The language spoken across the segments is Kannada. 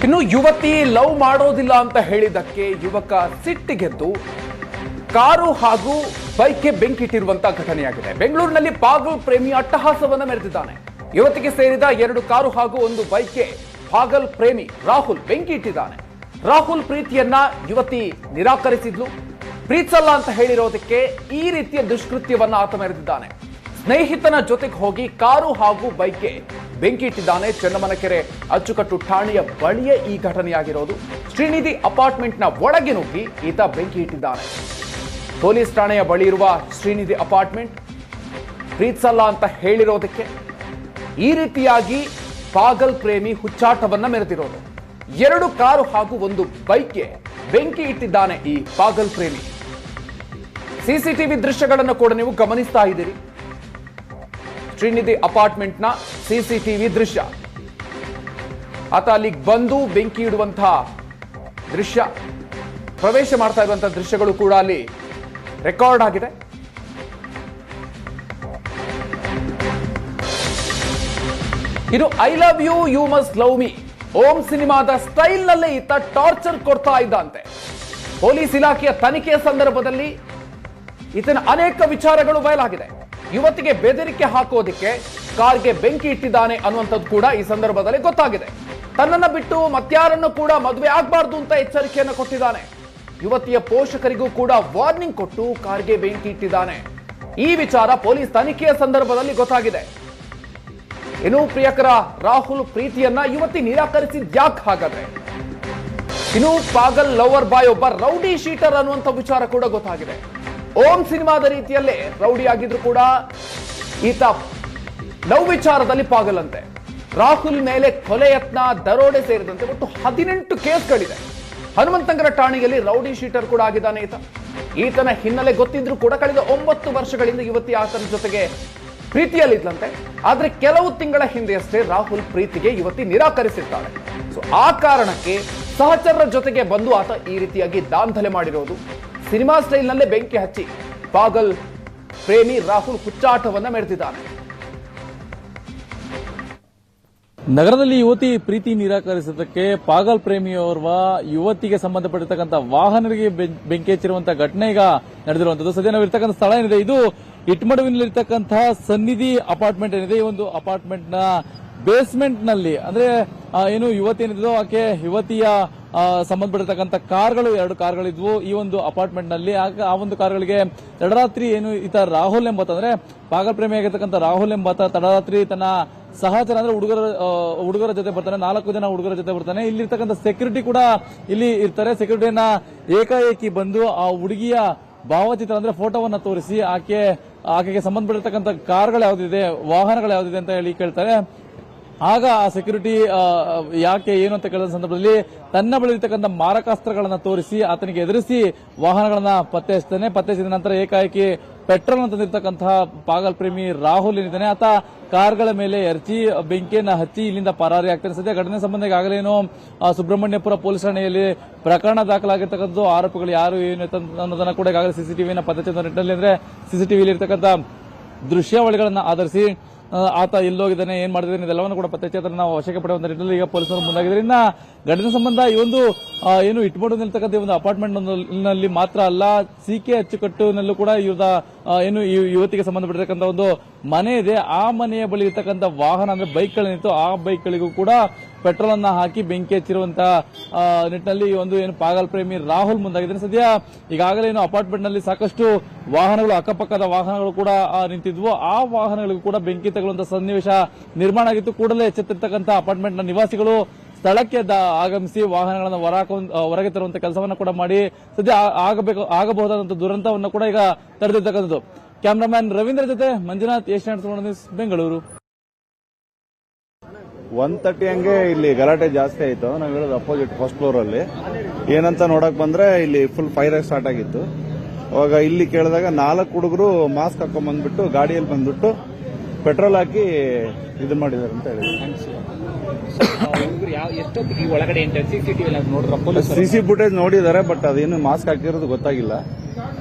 ಇನ್ನು ಯುವತಿ ಲವ್ ಮಾಡೋದಿಲ್ಲ ಅಂತ ಹೇಳಿದಕ್ಕೆ ಯುವಕ ಸಿಟ್ಟಿಗೆದ್ದು ಕಾರು ಹಾಗೂ ಬೈಕ್ಗೆ ಬೆಂಕಿಟ್ಟಿರುವಂತಹ ಘಟನೆಯಾಗಿದೆ. ಬೆಂಗಳೂರಿನಲ್ಲಿ ಪಾಗಲ್ ಪ್ರೇಮಿ ಅಟ್ಟಹಾಸವನ್ನ ಮೆರೆದಿದ್ದಾನೆ. ಯುವತಿಗೆ ಸೇರಿದ 2 ಕಾರು ಹಾಗೂ 1 ಬೈಕ್ಗೆ ಪಾಗಲ್ ಪ್ರೇಮಿ ರಾಹುಲ್ ಬೆಂಕಿ ಇಟ್ಟಿದ್ದಾನೆ. ರಾಹುಲ್ ಪ್ರೀತಿಯನ್ನ ಯುವತಿ ನಿರಾಕರಿಸಿದ್ಲು. ಪ್ರೀತಿಸಲ್ಲ ಅಂತ ಹೇಳಿರೋದಕ್ಕೆ ಈ ರೀತಿಯ ದುಷ್ಕೃತ್ಯವನ್ನ ಆತ ಮೆರೆದಿದ್ದಾನೆ. ಸ್ನೇಹಿತನ ಜೊತೆಗೆ ಹೋಗಿ ಕಾರು ಹಾಗೂ ಬೈಕ್ಗೆ ಬೆಂಕಿ ಇಟ್ಟಿದ್ದಾನೆ. ಚನ್ನಮನಕೆರೆ ಅಚ್ಚುಕಟ್ಟು ಠಾಣೆಯ ಬಳಿಯೇ ಈ ಘಟನೆಯಾಗಿರೋದು. ಶ್ರೀನಿಧಿ ಅಪಾರ್ಟ್ಮೆಂಟ್ನ ಒಳಗೆ ನುಗ್ಗಿ ಈತ ಬೆಂಕಿ ಇಟ್ಟಿದ್ದಾನೆ. ಪೊಲೀಸ್ ಠಾಣೆಯ ಬಳಿ ಇರುವ ಶ್ರೀನಿಧಿ ಅಪಾರ್ಟ್ಮೆಂಟ್ ಪ್ರೀತಿಸಲ್ಲ ಅಂತ ಹೇಳಿರೋದಕ್ಕೆ ಈ ರೀತಿಯಾಗಿ ಪಾಗಲ್ ಪ್ರೇಮಿ ಹುಚ್ಚಾಟವನ್ನ ಮೆರೆದಿರೋದು. 2 ಕಾರು ಹಾಗೂ 1 ಬೈಕ್ಗೆ ಬೆಂಕಿ ಇಟ್ಟಿದ್ದಾನೆ ಈ ಪಾಗಲ್ ಪ್ರೇಮಿ. ಸಿಸಿಟಿವಿ ದೃಶ್ಯಗಳನ್ನು ಕೂಡ ನೀವು ಗಮನಿಸ್ತಾ ಇದ್ದೀರಿ. ಶ್ರೀನಿಧಿ ಅಪಾರ್ಟ್ಮೆಂಟ್ನ ಸಿಸಿಟಿವಿ ದೃಶ್ಯ. ಆತ ಅಲ್ಲಿಗೆ ಬಂದು ಬೆಂಕಿ ಇಡುವಂತಹ ದೃಶ್ಯ, ಪ್ರವೇಶ ಮಾಡ್ತಾ ಇರುವಂತಹ ದೃಶ್ಯಗಳು ಕೂಡ ಅಲ್ಲಿ ರೆಕಾರ್ಡ್ ಆಗಿದೆ. ಇದು I love you you must love me Om ಸಿನಿಮಾದ ಸ್ಟೈಲ್ ನಲ್ಲೇ ಈತ ಟಾರ್ಚರ್ ಕೊಡ್ತಾ ಇದ್ದಂತೆ. ಪೊಲೀಸ್ ಇಲಾಖೆಯ ತನಿಖೆಯ ಸಂದರ್ಭದಲ್ಲಿ ಈತನ ಅನೇಕ ವಿಚಾರಗಳು ಬಯಲಾಗಿದೆ. ಯುವತಿಗೆ ಬೆದರಿಕೆ ಹಾಕೋದಿಕ್ಕೆ ಕಾರ್ಗೆ ಬೆಂಕಿ ಇಟ್ಟಿದ್ದಾನೆ ಅನ್ನುವಂಥದ್ದು ಕೂಡ ಈ ಸಂದರ್ಭದಲ್ಲಿ ಗೊತ್ತಾಗಿದೆ. ತನ್ನನ್ನ ಬಿಟ್ಟು ಮತ್ಯಾರನ್ನು ಕೂಡ ಮದುವೆ ಆಗಬಾರ್ದು ಅಂತ ಎಚ್ಚರಿಕೆಯನ್ನು ಕೊಟ್ಟಿದ್ದಾನೆ. ಯುವತಿಯ ಪೋಷಕರಿಗೂ ಕೂಡ ವಾರ್ನಿಂಗ್ ಕೊಟ್ಟು ಕಾರ್ಗೆ ಬೆಂಕಿ ಇಟ್ಟಿದ್ದಾನೆ. ಈ ವಿಚಾರ ಪೊಲೀಸ್ ತನಿಖೆಯ ಸಂದರ್ಭದಲ್ಲಿ ಗೊತ್ತಾಗಿದೆ. ಇನ್ನು ಪ್ರಿಯಕರ ರಾಹುಲ್ ಪ್ರೀತಿಯನ್ನ ಯುವತಿ ನಿರಾಕರಿಸಿದ್ಯಾಕ್ ಹಾಗಾದ್ರೆ? ಇನ್ನು ಪಾಗಲ್ ಲವರ್ ಬಾಯ್ ಒಬ್ಬ ರೌಡಿ ಶೀಟರ್ ಅನ್ನುವಂಥ ವಿಚಾರ ಕೂಡ ಗೊತ್ತಾಗಿದೆ. ಓಂ ಸಿನಿಮಾದ ರೀತಿಯಲ್ಲೇ ರೌಡಿ ಆಗಿದ್ರು ಕೂಡ ಈತ ಲವ್ ವಿಚಾರದಲ್ಲಿ ಪಾಗಲ್ ಅಂತೆ. ರಾಹುಲ್ ಮೇಲೆ ಕೊಲೆ ಯತ್ನ, ದರೋಡೆ ಸೇರಿದಂತೆ ಒಟ್ಟು 18 ಕೇಸ್ಗಳಿದೆ. ಹನುಮಂತನಗರ ಠಾಣೆಯಲ್ಲಿ ರೌಡಿ ಶೀಟರ್ ಕೂಡ ಆಗಿದ್ದಾನೆ ಈತ. ಈತನ ಹಿನ್ನೆಲೆ ಗೊತ್ತಿದ್ರು ಕೂಡ ಕಳೆದ 9 ವರ್ಷಗಳಿಂದ ಯುವತಿ ಆತನ ಜೊತೆಗೆ ಪ್ರೀತಿಯಲ್ಲಿದ್ದಂತೆ. ಆದ್ರೆ ಕೆಲವು ತಿಂಗಳ ಹಿಂದೆಯಷ್ಟೇ ರಾಹುಲ್ ಪ್ರೀತಿಗೆ ಯುವತಿ ನಿರಾಕರಿಸಿರ್ತಾಳೆ. ಸೊ ಆ ಕಾರಣಕ್ಕೆ ಸಹಚರರ ಜೊತೆಗೆ ಬಂದು ಆತ ಈ ರೀತಿಯಾಗಿ ದಾಂಧಲೆ ಮಾಡಿರೋದು. ಸಿನಿಮಾ ಸ್ಟೈಲ್ ನಲ್ಲೇ ಬೆಂಕಿ ಹಚ್ಚಿ ಪಾಗಲ್ ಪ್ರೇಮಿ ರಾಹುಲ್ ಹುಚ್ಚಾಟವನ್ನ ಮೆರೆದಿದ್ದಾನೆ. ನಗರದಲ್ಲಿ ಯುವತಿ ಪ್ರೀತಿ ನಿರಾಕರಿಸಿದ್ದಕ್ಕೆ ಪಾಗಲ್ ಪ್ರೇಮಿಯೋರ್ವ ಯುವತಿಗೆ ಸಂಬಂಧಪಟ್ಟಿರ್ತಕ್ಕಂಥ ವಾಹನಗಳಿಗೆ ಬೆಂಕಿ ಹಚ್ಚಿರುವಂತಹ ಘಟನೆ ಈಗ ನಡೆದಿರುವಂತದ್ದು. ಸದ್ಯ ನಾವು ಇರ್ತಕ್ಕಂಥ ಸ್ಥಳ ಏನಿದೆ, ಇದು ಇಟ್ಮಡುವಿನಲ್ಲಿರ್ತಕ್ಕಂತಹ ಸನ್ನಿಧಿ ಅಪಾರ್ಟ್ಮೆಂಟ್ ಏನಿದೆ, ಈ ಒಂದು ಅಪಾರ್ಟ್ಮೆಂಟ್ ನ ಬೇಸ್ಮೆಂಟ್ ನಲ್ಲಿ ಅಂದ್ರೆ ಏನು ಯುವತಿ ಏನಿದ್ರು ಆಕೆ ಯುವತಿಯ ಸಂಬಂಧಪಟ್ಟಿರ್ತಕ್ಕಂಥ ಕಾರ್ಗಳು 2 ಕಾರ್ಗಳಿದ್ವು ಈ ಒಂದು ಅಪಾರ್ಟ್ಮೆಂಟ್ ನಲ್ಲಿ. ಆ ಒಂದು ಕಾರ್ಗಳಿಗೆ ತಡರಾತ್ರಿ ಏನು ಈತ ರಾಹುಲ್ ಎಂಬಾತ ಅಂದ್ರೆ ಪಾಗಲ್ ಪ್ರೇಮಿ ಆಗಿರ್ತಕ್ಕಂಥ ರಾಹುಲ್ ಎಂಬಾತ ತಡರಾತ್ರಿ ತನ್ನ ಸಹಚರ ಅಂದ್ರೆ ಹುಡುಗರ ಜೊತೆ ಬರ್ತಾನೆ. 4 ಜನ ಹುಡುಗರ ಜೊತೆ ಬರ್ತಾನೆ. ಇಲ್ಲಿರ್ತಕ್ಕಂಥ ಸೆಕ್ಯೂರಿಟಿ ಕೂಡ ಇಲ್ಲಿ ಇರ್ತಾರೆ. ಸೆಕ್ಯೂರಿಟಿಯನ್ನ ಏಕಾಏಕಿ ಬಂದು ಆ ಹುಡುಗಿಯ ಭಾವಚಿತ್ರ ಅಂದ್ರೆ ಫೋಟೋವನ್ನ ತೋರಿಸಿ ಆಕೆಗೆ ಸಂಬಂಧಪಟ್ಟಿರ್ತಕ್ಕಂಥ ಕಾರ್ಗಳು ಯಾವ್ದಿದೆ, ವಾಹನಗಳು ಯಾವ್ದಿದೆ ಅಂತ ಹೇಳಿ ಕೇಳ್ತಾರೆ. ಆಗ ಆ ಸೆಕ್ಯೂರಿಟಿ ಯಾಕೆ ಏನು ಅಂತ ಕೇಳಿದ ಸಂದರ್ಭದಲ್ಲಿ ತನ್ನ ಬಳಿ ಇರತಕ್ಕಂಥ ಮಾರಕಾಸ್ತ್ರಗಳನ್ನ ತೋರಿಸಿ ಆತನಿಗೆ ಎದುರಿಸಿ ವಾಹನಗಳನ್ನ ಪತ್ತೆ ಹಚ್ತಾನೆ. ಪತ್ತೆ ಹಚ್ಚಿದ ನಂತರ ಏಕಾಏಕಿ ಪೆಟ್ರೋಲ್ ತಂದಿರತಕ್ಕಂತಹ ಪಾಗಲ್ ಪ್ರೇಮಿ ರಾಹುಲ್ ಏನಿದ್ದಾನೆ ಆತ ಕಾರ್ಗಳ ಮೇಲೆ ಎರಚಿ ಬೆಂಕಿಯನ್ನ ಹಚ್ಚಿ ಇಲ್ಲಿಂದ ಪರಾರಿ ಆಗ್ತಾನೆ. ಸದ್ಯ ಘಟನೆ ಸಂಬಂಧ ಈಗಾಗಲೇನು ಸುಬ್ರಹ್ಮಣ್ಯಪುರ ಪೊಲೀಸ್ ಠಾಣೆಯಲ್ಲಿ ಪ್ರಕರಣ ದಾಖಲಾಗಿರ್ತಕ್ಕಂಥ ಆರೋಪಿಗಳು ಯಾರು ಏನು ಅನ್ನೋದನ್ನ ಕೂಡ ಈಗಾಗಲೇ ಸಿಸಿಟಿವಿನ ಪತ್ತೆ ಹಚ್ಚುವ ನಿಟ್ಟಿನಲ್ಲಿ ಅಂದ್ರೆ ಸಿಸಿಟಿವಿಯಲ್ಲಿ ಇರ್ತಕ್ಕಂಥ ದೃಶ್ಯಾವಳಿಗಳನ್ನ ಆಧರಿಸಿ ಆತ ಎಲ್ಲೋಗಿದ್ದಾನೆ, ಏನ್ ಮಾಡಿದ್ದಾನೆ ಇದೆಲ್ಲವನ್ನು ಕೂಡ ಪತ್ತೆ ಹಚ್ಚಿ ನಾವು ವಶಕ್ಕೆ ಪಡೆಯುವಂತ ನಿಟ್ಟಿನಲ್ಲಿ ಈಗ ಪೊಲೀಸರು ಮುಂದಾಗಿದ್ದರಿಂದ ಘಟನೆ ಸಂಬಂಧ ಈ ಒಂದು ಏನು ಇಟ್ಕೊಂಡು ನಿಲ್ತಕ್ಕಂಥ ಒಂದು ಅಪಾರ್ಟ್ಮೆಂಟ್ ನಲ್ಲಿ ಮಾತ್ರ ಅಲ್ಲ, ಸಿಕೆ ಅಚ್ಚುಕಟ್ಟಿನಲ್ಲೂ ಕೂಡ ಇವ್ರದ ಏನು ಈ ಯುವತಿಗೆ ಸಂಬಂಧಪಟ್ಟಿರ್ತಕ್ಕಂಥ ಒಂದು ಮನೆ ಇದೆ. ಆ ಮನೆಯ ಬಳಿ ಇರ್ತಕ್ಕಂಥ ವಾಹನ ಅಂದ್ರೆ ಬೈಕ್ಗಳೇನಿತ್ತು ಆ ಬೈಕ್ಗಳಿಗೂ ಕೂಡ ಪೆಟ್ರೋಲ್ ಅನ್ನ ಹಾಕಿ ಬೆಂಕಿ ಹಚ್ಚಿರುವಂತಹ ನಿಟ್ಟಿನಲ್ಲಿ ಈ ಒಂದು ಏನು ಪಾಗಲ್ ಪ್ರೇಮಿ ರಾಹುಲ್ ಮುಂದಾಗಿದ್ದಾರೆ. ಸದ್ಯ ಈಗಾಗಲೇ ಏನು ಅಪಾರ್ಟ್ಮೆಂಟ್ ನಲ್ಲಿ ಸಾಕಷ್ಟು ವಾಹನಗಳು, ಅಕ್ಕಪಕ್ಕದ ವಾಹನಗಳು ಕೂಡ ನಿಂತಿದ್ವು. ಆ ವಾಹನಗಳಿಗೂ ಕೂಡ ಬೆಂಕಿ ತಗುಲುವಂತಹ ಸನ್ನಿವೇಶ ನಿರ್ಮಾಣ ಆಗಿತ್ತು. ಕೂಡಲೇ ಎಚ್ಚೆತ್ತಿರ್ತಕ್ಕಂಥ ಅಪಾರ್ಟ್ಮೆಂಟ್ ನ ನಿವಾಸಿಗಳು ಸ್ಥಳಕ್ಕೆ ಆಗಮಿಸಿ ವಾಹನಗಳನ್ನು ಹೊರಗೆ ತರುವಂತಹ ಕೆಲಸವನ್ನ ಕೂಡ ಮಾಡಿ ಸದ್ಯ ಆಗಬಹುದಾದಂತಹ ದುರಂತವನ್ನು ಕೂಡ ಈಗ ತಡೆದಿರ್ತಕ್ಕಂಥದ್ದು. ಕ್ಯಾಮರಾಮ್ಯಾನ್ ರವೀಂದ್ರ ಜೊತೆ ಮಂಜುನಾಥ್, ಏಷ್ಯಾನೆಟ್ ನ್ಯೂಸ್, ಬೆಂಗಳೂರು. 1:30 ಹಂಗೆ ಇಲ್ಲಿ ಗಲಾಟೆ ಜಾಸ್ತಿ ಆಯಿತು. ನಾವು ಹೇಳೋದು ಅಪೋಸಿಟ್ ಫಸ್ಟ್ ಫ್ಲೋರ್ ಅಲ್ಲಿ ಏನಂತ ನೋಡಕ್ ಬಂದ್ರೆ ಇಲ್ಲಿ ಫುಲ್ ಫೈರ್ ಸ್ಟಾರ್ಟ್ ಆಗಿತ್ತು. ಅವಾಗ ಇಲ್ಲಿ ಕೇಳಿದಾಗ 4 ಹುಡುಗರು ಮಾಸ್ಕ್ ಹಾಕೊಂಡ್ ಬಂದ್ಬಿಟ್ಟು ಗಾಡಿಯಲ್ಲಿ ಬಂದ್ಬಿಟ್ಟು ಪೆಟ್ರೋಲ್ ಹಾಕಿ ಇದನ್ನ ಮಾಡಿದಾರೆ ಅಂತ ಹೇಳಿ. ಸಿಸಿ ಫುಟೇಜ್ ನೋಡಿದ್ದಾರೆ, ಬಟ್ ಅದೇನು ಮಾಸ್ಕ್ ಹಾಕಿರೋದು ಗೊತ್ತಾಗಿಲ್ಲ.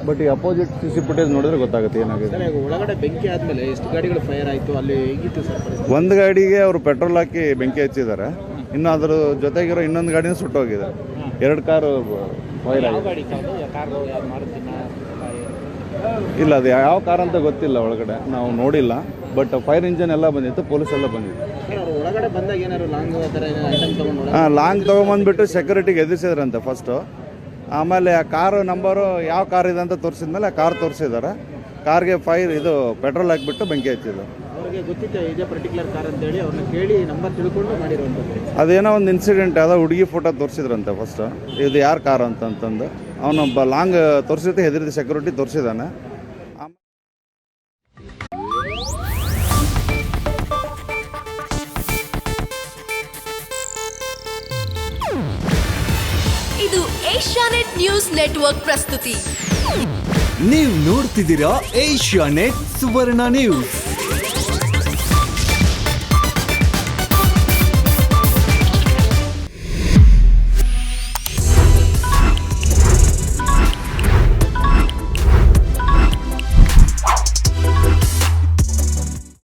ಬಟ್ ಈ ಅಪೋಸಿಟ್ ಸಿಸಿ ಫುಟೇಜ್ ನೋಡಿದ್ರೆ ಗೊತ್ತಾಗುತ್ತೆ ಏನಾಗಿದೆ. ಒಳಗಡೆ ಬೆಂಕಿ ಆದ್ಮೇಲೆ ಎಷ್ಟು ಗಾಡಿಗಳು ಫೈರ್ ಆಯ್ತು, ಅಲ್ಲಿ ಹೇಗಿತ್ತು ಸರ್? ಒಂದು ಗಾಡಿಗೆ ಅವರು ಪೆಟ್ರೋಲ್ ಹಾಕಿ ಬೆಂಕಿ ಹಚ್ಚಿದ್ದಾರೆ. ಇನ್ನು ಅದ್ರ ಜೊತೆಗಿರೋ ಇನ್ನೊಂದು ಗಾಡಿನೂ ಸುಟ್ಟೋಗಿದೆ. 2 ಕಾರು ಫೈರ್ ಆಗಿದೆ. ಇಲ್ಲ, ಅದು ಯಾವ ಕಾರ್ ಅಂತ ಗೊತ್ತಿಲ್ಲ, ಒಳಗಡೆ ನಾವು ನೋಡಿಲ್ಲ. ಬಟ್ ಫೈರ್ ಇಂಜಿನ್ ಎಲ್ಲ ಬಂದಿತ್ತು, ಪೊಲೀಸ್ ಎಲ್ಲ ಬಂದಿತ್ತು. ಒಳಗಡೆ ಬಂದಾಗ ಏನಾದ್ರು ಲಾಂಗ್ ತೊಗೊಂಬಂದ್ಬಿಟ್ಟು ಸೆಕ್ಯೂರಿಟಿಗೆ ಎದುರಿಸಿದ್ರಂತೆ ಫಸ್ಟು. ಆಮೇಲೆ ಆ ಕಾರು ನಂಬರು ಯಾವ ಕಾರ್ ಇದೆ ಅಂತ ತೋರಿಸಿದ್ಮೇಲೆ ಆ ಕಾರ್ ತೋರಿಸಿದ್ದಾರೆ. ಕಾರ್ಗೆ ಪೆಟ್ರೋಲ್ ಹಾಕಿಬಿಟ್ಟು ಬೆಂಕಿ ಹಚ್ಚಿದ್ರು. ಅವ್ರಿಗೆ ಗೊತ್ತಿತ್ತು ಇದೇ ಪರ್ಟಿಕ್ಯುಲರ್ ಕಾರ್ ಅಂತೇಳಿ ಅವ್ರನ್ನ ಕೇಳಿ ನಂಬರ್ ತಿಳ್ಕೊಂಡು ಮಾಡಿರುವಂಥದ್ದು. ಅದೇನೋ ಒಂದು ಇನ್ಸಿಡೆಂಟ್, ಯಾವುದೋ ಹುಡುಗಿ ಫೋಟೋ ತೋರಿಸಿದ್ರಂತೆ ಫಸ್ಟ್, ಇದು ಯಾರ ಕಾರ್ ಅಂತಂದು. ಅವನೊಬ್ಬ ಲಾಂಗ್ ತೋರಿಸಿದ್ರೆ ಹೆದರಿದ ಸೆಕ್ಯೂರಿಟಿ ತೋರಿಸಿದ್ದಾನೆ. ಇದು ಏಷ್ಯಾನೆಟ್ ನ್ಯೂಸ್ ನೆಟ್ವರ್ಕ್ ಪ್ರಸ್ತುತಿ. ನೀವು ನೋಡ್ತಿದ್ದೀರಾ ಏಷ್ಯಾನೆಟ್ ಸುವರ್ಣ ನ್ಯೂಸ್.